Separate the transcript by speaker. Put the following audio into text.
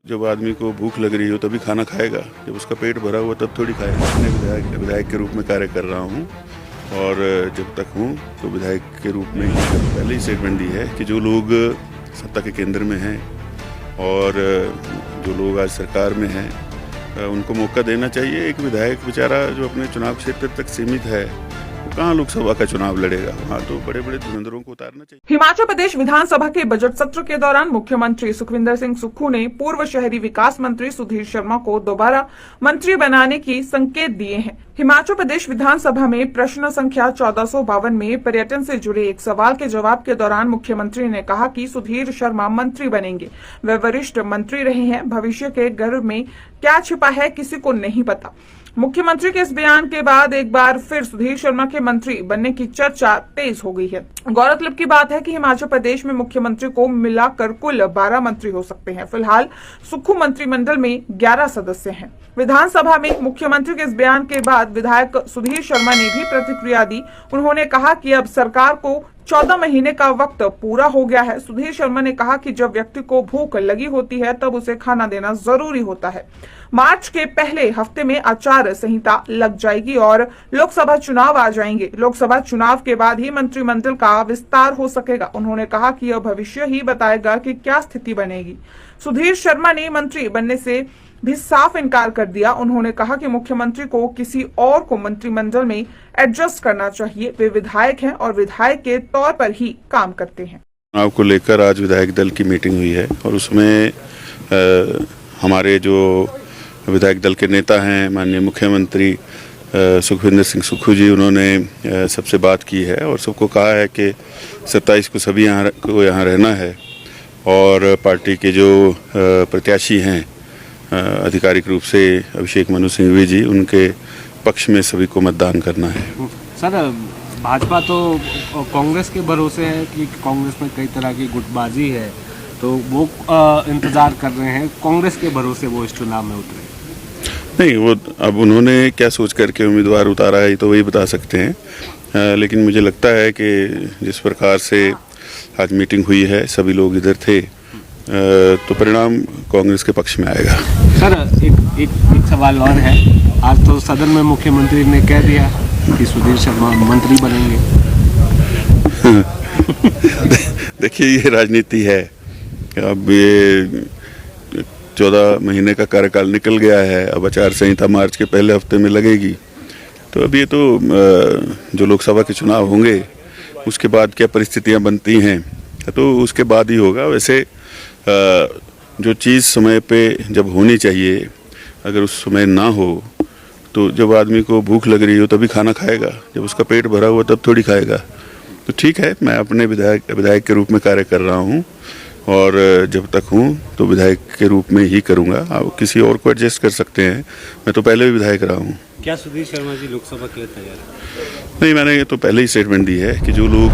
Speaker 1: जब आदमी को भूख लग रही हो तभी खाना खाएगा, जब उसका पेट भरा हुआ तब थोड़ी खाएगा। मैं विधायक के रूप में कार्य कर रहा हूँ और जब तक हूँ तो विधायक के रूप में ही पहले ही स्टेटमेंट दी है कि जो लोग सत्ता के केंद्र में हैं और जो लोग आज सरकार में हैं उनको मौका देना चाहिए। एक विधायक बेचारा जो अपने चुनाव क्षेत्र तक सीमित है वो कहाँ लोकसभा का चुनाव लड़ेगा, वहाँ तो बड़े बड़े धुरंधरों को उतारना चाहिए।
Speaker 2: हिमाचल प्रदेश विधानसभा के बजट सत्र के दौरान मुख्यमंत्री सुखविंदर सिंह सुक्खू ने पूर्व शहरी विकास मंत्री सुधीर शर्मा को दोबारा मंत्री बनाने की संकेत दिए हैं। हिमाचल प्रदेश विधानसभा में प्रश्न संख्या 1452 में पर्यटन से जुड़े एक सवाल के जवाब के दौरान मुख्यमंत्री ने कहा कि सुधीर शर्मा मंत्री बनेंगे। वे वरिष्ठ मंत्री रहे हैं, भविष्य के गर्भ में क्या छिपा है किसी को नहीं पता। मुख्यमंत्री के इस बयान के बाद एक बार फिर सुधीर शर्मा के मंत्री बनने की चर्चा तेज हो गई है। गौरतलब की बात है कि हिमाचल प्रदेश में मुख्यमंत्री को मिलाकर कुल 12 मंत्री हो सकते हैं। फिलहाल सुक्खू मंत्रिमंडल में 11 सदस्य हैं। विधानसभा में मुख्यमंत्री के इस बयान के बाद विधायक सुधीर शर्मा ने भी प्रतिक्रिया दी। उन्होंने कहा कि अब सरकार को 14 महीने का वक्त पूरा हो गया है। सुधीर शर्मा ने कहा कि जब व्यक्ति को भूख लगी होती है तब उसे खाना देना जरूरी होता है। मार्च के पहले हफ्ते में आचार संहिता लग जाएगी और लोकसभा चुनाव आ जाएंगे। लोकसभा चुनाव के बाद ही मंत्रिमंडल का विस्तार हो सकेगा। उन्होंने कहा कि यह भविष्य ही बताएगा कि क्या स्थिति बनेगी। सुधीर शर्मा ने मंत्री बनने से भी साफ इनकार कर दिया। उन्होंने कहा कि मुख्यमंत्री को किसी और को मंत्रिमंडल में एडजस्ट करना चाहिए। वे विधायक हैं और विधायक के तौर पर ही काम करते हैं।
Speaker 1: चुनाव को लेकर आज विधायक दल की मीटिंग हुई है और उसमें हमारे जो विधायक दल के नेता हैं माननीय मुख्यमंत्री सुखविंदर सिंह सुक्खू जी, उन्होंने सबसे बात की है और सबको कहा है कि 27 को सभी यहाँ रहना है और पार्टी के जो प्रत्याशी हैं आधिकारिक रूप से अभिषेक मनु सिंघवी जी, उनके पक्ष में सभी को मतदान करना है।
Speaker 3: सर, भाजपा तो कांग्रेस के भरोसे है कि कांग्रेस में कई तरह की गुटबाजी है, तो वो इंतजार कर रहे हैं, कांग्रेस के भरोसे वो इस चुनाव में उतरे
Speaker 1: नहीं। वो अब उन्होंने क्या सोच करके उम्मीदवार उतारा है तो वही बता सकते हैं, लेकिन मुझे लगता है कि जिस प्रकार से आज मीटिंग हुई है, सभी लोग इधर थे, तो परिणाम कांग्रेस के पक्ष में आएगा।
Speaker 3: सर, एक सवाल और है। आज तो सदन में मुख्यमंत्री ने कह दिया कि सुधीर शर्मा मंत्री बनेंगे।
Speaker 1: देखिए, ये राजनीति है। अब ये 14 महीने का कार्यकाल निकल गया है, अब आचार संहिता मार्च के पहले हफ्ते में लगेगी, तो अब ये तो जो लोकसभा के चुनाव होंगे उसके बाद क्या परिस्थितियां बनती हैं तो उसके बाद ही होगा। वैसे जो चीज़ समय पे जब होनी चाहिए, अगर उस समय ना हो तो जब आदमी को भूख लग रही हो तभी खाना खाएगा, जब उसका पेट भरा हुआ तब थोड़ी खाएगा। तो ठीक है, मैं अपने विधायक के रूप में कार्य कर रहा हूँ और जब तक हूँ तो विधायक के रूप में ही करूँगा। आप किसी और को एडजस्ट कर सकते हैं, मैं तो पहले भी विधायक रहा हूँ।
Speaker 3: क्या सुधीर शर्मा जी लोकसभा के लिए तैयार है?
Speaker 1: नहीं, मैंने ये तो पहले ही स्टेटमेंट दी है कि जो लोग